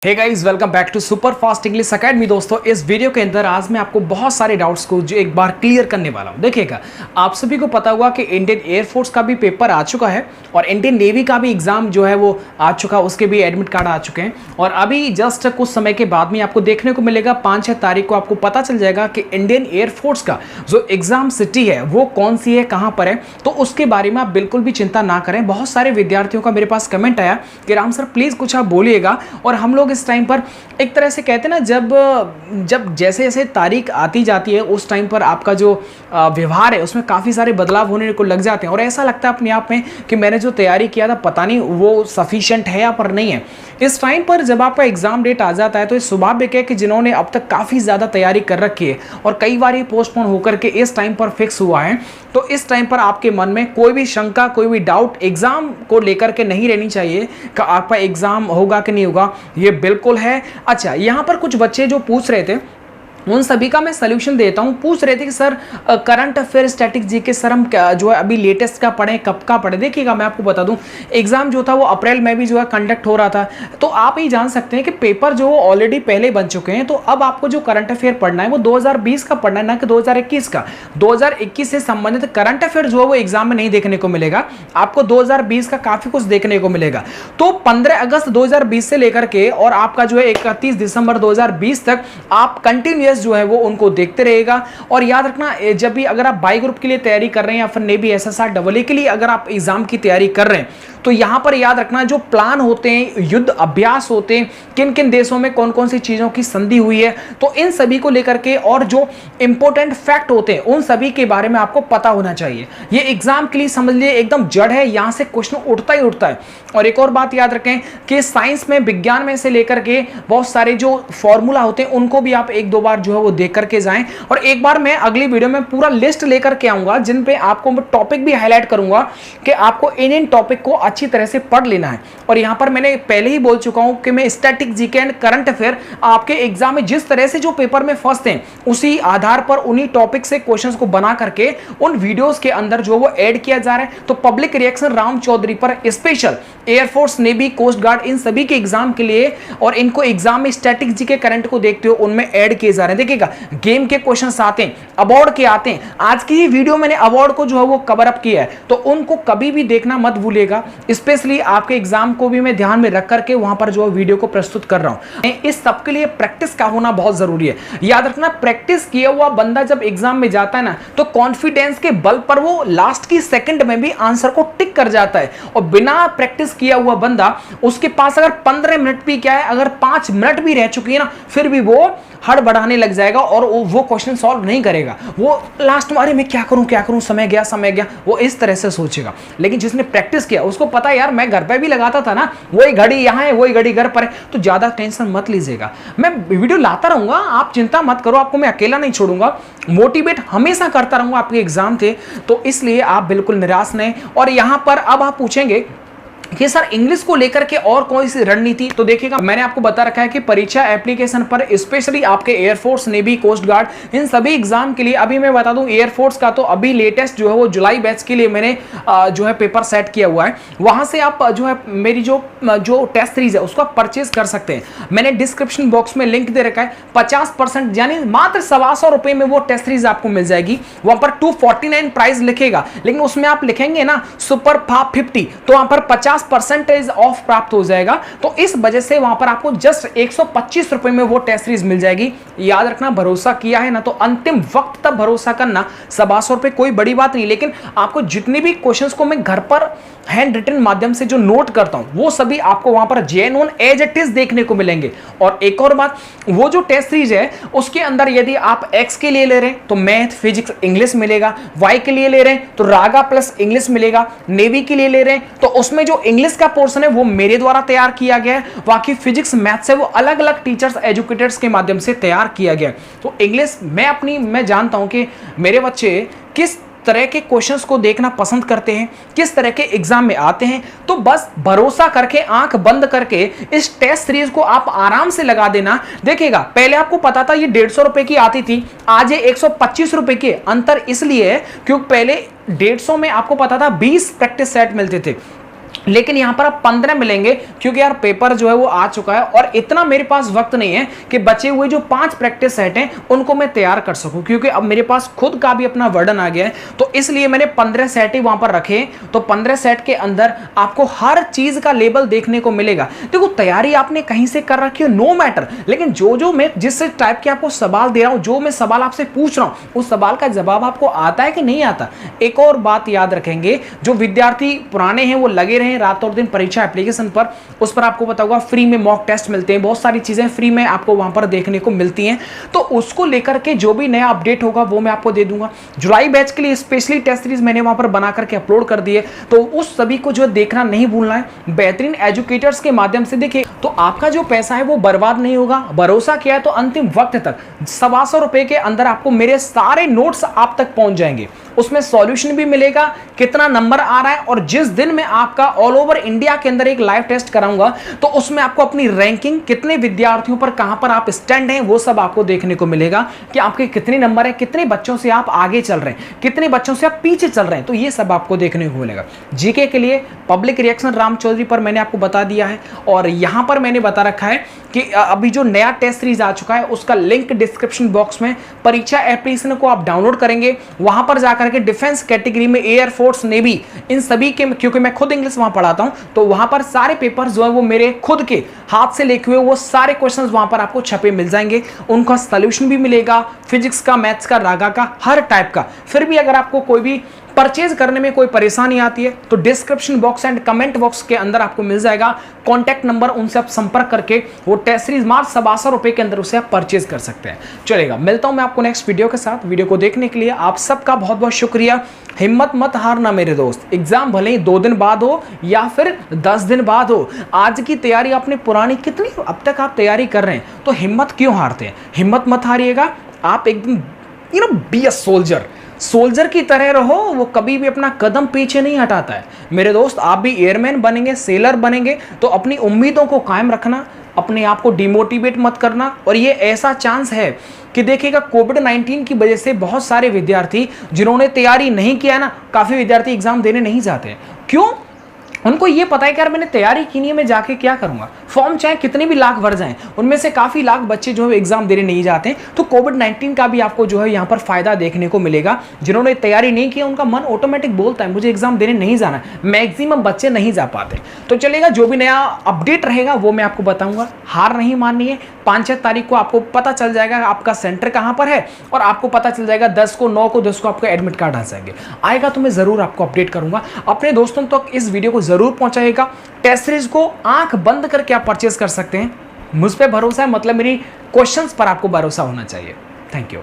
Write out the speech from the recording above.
Hey guys, welcome back to super fast English academy. दोस्तों, इस video के अंदर आज मैं आपको बहुत सारे डाउट्स को जो एक बार क्लियर करने वाला हूं। देखिएगा, आप सभी को पता होगा कि इंडियन एयरफोर्स का भी पेपर आ चुका है और इंडियन नेवी का भी एग्जाम जो है वो आ चुका, उसके भी एडमिट कार्ड आ चुके हैं। और अभी जस्ट कुछ समय के बाद में आपको देखने को मिलेगा 5-6 तारीख को आपको पता चल जाएगा कि इंडियन एयरफोर्स का जो एग्जाम सिटी है वो कौन सी है, कहाँ पर है। तो उसके बारे में आप बिल्कुल भी चिंता ना करें। बहुत सारे विद्यार्थियों का मेरे पास कमेंट आया कि राम सर प्लीज कुछ आप बोलिएगा। और हम लोग इस टाइम पर एक तरह से कहते हैं ना, जब जैसे जैसे तारीख आती जाती है उस टाइम पर आपका जो व्यवहार है उसमें काफ़ी सारे बदलाव होने को लग जाते हैं और ऐसा लगता है अपने आप में कि मैंने जो तैयारी किया था पता नहीं वो सफिशिएंट है या पर नहीं है। इस टाइम पर जब आपका एग्जाम डेट आ जाता है तो ये स्वाभाविक है कि जिन्होंने अब तक काफ़ी ज़्यादा तैयारी कर रखी है और कई बार ये पोस्टपोन होकर के इस टाइम पर फिक्स हुआ है, तो इस टाइम पर आपके मन में कोई भी शंका, कोई भी डाउट एग्जाम को लेकर के नहीं रहनी चाहिए कि आपका एग्जाम होगा कि नहीं होगा। ये बिल्कुल है। अच्छा, यहाँ पर कुछ बच्चे जो पूछ रहे थे उन सभी का मैं सलूशन देता हूं। पूछ रहे थे कि sir current affair static GK sir हम जो है अभी लेटेस्ट का पढ़ें, कब का पढ़ें। देखिएगा, मैं आपको बता दूं, एग्जाम जो था वो अप्रैल में भी जो है कंडक्ट हो रहा था, तो आप ही जान सकते हैं कि पेपर जो ऑलरेडी पहले बन चुके हैं। तो अब आपको जो करंट अफेयर पढ़ना है वो 2020 का पढ़ना है, ना कि 2021 का। 2021 से संबंधित करंट अफेयर जो है वो एग्जाम में नहीं देखने को मिलेगा, आपको 2020 का काफी कुछ देखने को मिलेगा। तो 15 अगस्त 2020 से लेकर के और आपका जो है 31 दिसंबर 2020 तक आप कंटिन्यूअस जो है वो उनको देखते रहेगा। और याद रखना, जब भी अगर आप बाई ग्रुप के लिए तैयारी कर रहे हैं या फिर नेवी एसएसआर डबल ए के लिए अगर आप एग्जाम की तैयारी कर रहे हैं तो यहां पर याद रखना जो प्लान होते हैं, युद्ध अभ्यास होते हैं, किन किन देशों में कौन कौन सी चीजों की संधि हुई है, तो इन सभी को लेकर के और जो इंपॉर्टेंट फैक्ट होते हैं उन सभी के बारे में आपको पता होना चाहिए। ये एग्जाम के लिए समझ लिए एकदम जड़ है, यहां से क्वेश्चन उठता ही उठता है। और एक और बात याद रखें कि साइंस में, विज्ञान में से लेकर के बहुत सारे जो फॉर्मूला होते हैं उनको भी आप एक दो बार जो है वो देख करके जाएं। और एक बार मैं अगली वीडियो में पूरा लिस्ट लेकर के आऊंगा जिन पे आपको मैं टॉपिक भी हाईलाइट करूंगा कि आपको इन टॉपिक को अच्छी तरह से पढ़ लेना है। और यहां पर मैंने पहले ही बोल चुका हूं कि मैं static GK and current affair आपके एग्जाम में जिस तरह से जो पेपर में फंसते हैं उसी आधार पर उन्हीं टॉपिक से क्वेश्चंस को बना करके उन वीडियोस के अंदर जो वो ऐड किया जा रहा है। तो पब्लिक रिएक्शन राम चौधरी पर special airforce, navy, coast guard, इन सभी के एग्जाम के लिए और इनको एग्जाम में स्टैटिक जीके करंट को देखते हो उनमें ऐड किए जा रहे हैं। देखिएगा, गेम के क्वेश्चंस आते हैं, अवार्ड के आते हैं। आज की वीडियो मैंने अवार्ड को जो है वो कवर अप किया है, तो उनको कभी भी देखना मत भूलिएगा। स्पेशली आपके एग्जाम को भी मैं ध्यान में रख करके वहां पर जो वीडियो को प्रस्तुत कर रहा हूं। इस सब के लिए प्रैक्टिस का होना बहुत जरूरी है। याद रखना, प्रैक्टिस किया हुआ बंदा जब एग्जाम में जाता है ना तो कॉन्फिडेंस के बल पर वो लास्ट की सेकंड में भी आंसर को टिक कर जाता है। और बिना प्रैक्टिस किया हुआ बंदा, उसके पास अगर 15 मिनट भी क्या है, अगर 5 मिनट भी रह चुकी है ना, फिर भी वो हड़बड़ाने लग जाएगा और वो क्वेश्चन सॉल्व नहीं करेगा। वो लास्ट में अरे मैं क्या करूं, समय गया, वो इस तरह से सोचेगा। लेकिन जिसने प्रैक्टिस किया उसको पता है यार मैं घर पे भी लगाता था ना, वही घड़ी यहां है, वही घड़ी घर पर है, तो ज्यादा टेंशन मत लीजिएगा। मैं वीडियो लाता रहूंगा, आप चिंता मत करो, आपको मैं अकेला नहीं छोड़ूंगा, मोटिवेट हमेशा करता रहूंगा। आपके एग्जाम थे तो इसलिए आप बिल्कुल निराश नहीं। और यहां पर अब आप पूछेंगे कि सर इंग्लिश को लेकर के और कोई सी रणनीति, तो देखिएगा मैंने आपको बता रखा है कि परीक्षा एप्लीकेशन पर स्पेशली आपके एयरफोर्स, नेवी, कोस्ट गार्ड, इन सभी एग्जाम के लिए अभी मैं बता दूं एयरफोर्स का तो अभी लेटेस्ट जो है वो जुलाई बैच के लिए मैंने जो है पेपर सेट किया हुआ है। वहां से आप जो है मेरी जो टेस्ट सीरीज है उसको परचेज कर सकते हैं। मैंने डिस्क्रिप्शन बॉक्स में लिंक दे रखा है। 50% यानी मात्र 125 रुपए में वो टेस्ट सीरीज आपको मिल जाएगी। वहां पर 249 प्राइस लिखेगा, लेकिन उसमें आप लिखेंगे ना सुपर 50, तो वहां पर 50% ऑफ प्राप्त हो जाएगा। तो इस वजह से वहां पर आपको जस्ट 125 रुपए में वो टेस्ट सीरीज मिल जाएगी। याद रखना, भरोसा किया है ना तो अंतिम वक्त तक भरोसा करना। 125 रुपए कोई बड़ी बात नहीं, लेकिन आपको जितने भी क्वेश्चंस को मैं घर पर हैंड रिटन माध्यम से जो नोट करता हूं वो सभी आपको वहां पर जेन्युइन एज इट इज देखने को मिलेंगे। और एक और बात, वो जो टेस्ट सीरीज है उसके अंदर यदि आप एक्स के लिए ले रहे हैं तो मैथ, फिजिक्स, इंग्लिश मिलेगा, वाई के लिए ले रहे हैं तो रागा प्लस इंग्लिश मिलेगा, नेवी के लिए ले रहे हैं तो उसमें जो इंग्लिश का पोर्शन है वो मेरे द्वारा तैयार किया गया है, बाकी फिजिक्स, मैथ्स है वो अलग अलग टीचर्स, एजुकेटर्स के माध्यम से तैयार किया गया है। तो इंग्लिश मैं जानता हूं कि मेरे बच्चे किस तरह के क्वेश्चंस को देखना पसंद करते हैं, किस तरह के एग्जाम में आते हैं। तो बस भरोसा करके, आंख बंद करके इस टेस्ट सीरीज को आप आराम से लगा देना। देखिएगा, पहले आपको पता था ये 150 रुपए की आती थी, आज ये 125 रुपए की। अंतर इसलिए है क्योंकि पहले 150 में आपको पता था 20 प्रैक्टिस सेट मिलते थे लेकिन यहां पर अब 15 मिलेंगे क्योंकि यार पेपर जो है वो आ चुका है और इतना मेरे पास वक्त नहीं है कि बचे हुए जो 5 प्रैक्टिस सेट हैं उनको मैं तैयार कर सकूं, क्योंकि अब मेरे पास खुद का भी अपना वर्डन आ गया है। तो इसलिए मैंने 15 सेट ही वहां पर रखे। तो 15 सेट के अंदर आपको हर चीज का लेबल देखने को मिलेगा। देखो तैयारी आपने कहीं से कर रखी हो नो मैटर, लेकिन जो मैं जिस टाइप के आपको सवाल दे रहा हूं, जो मैं सवाल आपसे पूछ रहा हूं, उस सवाल का जवाब आपको आता है कि नहीं आता। एक और बात याद रखेंगे, जो विद्यार्थी पुराने हैं वो लगे रहे रात और दिन परीक्षा एप्लीकेशन पर, उस पर आपको पता होगा फ्री में मॉक टेस्ट मिलते हैं, बहुत सारी चीजें फ्री में आपको वहां पर देखने को मिलती हैं। तो उसको लेकर के जो भी नया अपडेट होगा वो मैं आपको दे दूंगा। जुलाई बैच के लिए स्पेशली टेस्ट सीरीज मैंने वहां पर बना करके अपलोड कर दिए, तो उस सभी को जो देखना नहीं भूलना है। बेहतरीन एजुकेटर्स के माध्यम से देखिए तो आपका जो पैसा है वो बर्बाद नहीं होगा। भरोसा किया है तो अंतिम वक्त तक 125 रुपए के अंदर आपको मेरे सारे नोट्स आप तक पहुंच जाएंगे। उसमें सॉल्यूशन भी मिलेगा, कितना नंबर आ रहा है, और जिस दिन मैं आपका ऑल ओवर इंडिया के अंदर एक लाइव टेस्ट कराऊंगा तो उसमें आपको अपनी रैंकिंग, कितने विद्यार्थियों पर कहां पर आप स्टैंड हैं, वो सब आपको देखने को मिलेगा कि आपके कितने नंबर है, कितने बच्चों से आप आगे चल रहे हैं, कितने बच्चों से आप पीछे चल रहे हैं। तो ये सब आपको देखने को मिलेगा। जीके के लिए पब्लिक रिएक्शन राम चौधरी पर मैंने आपको बता दिया है, और यहां पर मैंने बता रखा है कि अभी जो नया टेस्ट सीरीज आ चुका है उसका लिंक डिस्क्रिप्शन बॉक्स में, परीक्षा एप्लीकेशन को आप डाउनलोड करेंगे, वहां पर जाकर के डिफेंस कैटेगरी में एयर फोर्स, नेवी, इन सभी के, क्योंकि मैं खुद इंग्लिश वहां पढ़ाता हूं, तो वहां पर सारे पेपर जो है वो मेरे खुद के हाथ से लिखे हुए वो सारे क्वेश्चंस वहां पर आपको छपे मिल जाएंगे। उनका सॉल्यूशन भी मिलेगा, फिजिक्स का, मैथ्स का, रागा का, हर टाइप का। फिर भी अगर आपको कोई भी परचेज करने में कोई परेशानी आती है तो description box and comment box के अंदर आपको मिल जाएगा कॉन्टैक्ट नंबर, उनसे आप संपर्क करके वो टेस्ट सीरीज मार्च 125 रुपए के अंदर उसे आप परचेज कर सकते हैं। चलेगा, मिलता हूं मैं आपको नेक्स्ट वीडियो के साथ। वीडियो को देखने के लिए आप सबका बहुत बहुत शुक्रिया। हिम्मत मत हारना मेरे दोस्त, एग्जाम भले ही 2 दिन बाद हो या फिर 10 दिन बाद हो, आज की तैयारी आपने पुरानी कितनी अब तक आप तैयारी कर रहे हैं, तो हिम्मत क्यों हारते हैं? हिम्मत मत हारिएगा। आप एकदम बी अ सोल्जर की तरह रहो, वो कभी भी अपना कदम पीछे नहीं हटाता है। मेरे दोस्त आप भी एयरमैन बनेंगे, सेलर बनेंगे, तो अपनी उम्मीदों को कायम रखना, अपने आप को डिमोटिवेट मत करना। और ये ऐसा चांस है कि देखिएगा कोविड-19 की वजह से बहुत सारे विद्यार्थी जिन्होंने तैयारी नहीं किया ना, काफी विद्यार्थी एग्जाम देने नहीं जाते। क्यों? उनको ये पता है कि यार मैंने तैयारी की नहीं है, मैं जाके क्या करूंगा। फॉर्म चाहे कितने भी लाख भर जाएं, उनमें से काफी लाख बच्चे जो है एग्जाम देने नहीं जाते। तो कोविड-19 का भी आपको जो है यहाँ पर फायदा देखने को मिलेगा। जिन्होंने तैयारी नहीं की उनका मन ऑटोमेटिक बोलता है मुझे एग्जाम देने नहीं जाना। मैक्सिमम बच्चे नहीं जा पाते। तो चलेगा, जो भी नया अपडेट रहेगा वो मैं आपको बताऊंगा। हार नहीं माननी है। 5-6 तारीख को आपको पता चल जाएगा आपका सेंटर कहां पर है, और आपको पता चल जाएगा 10 को 9 को 10 को आपको एडमिट कार्ड आ जाएंगे। आएगा तो मैं जरूर आपको अपडेट करूंगा। अपने दोस्तों तक इस वीडियो को जरूर पहुंचाइएगा। टेस्ट सीरीज को आंख बंद करके आप परचेज कर सकते हैं। मुझ पे भरोसा है, मतलब मेरी क्वेश्चंस पर आपको भरोसा होना चाहिए। Thank you.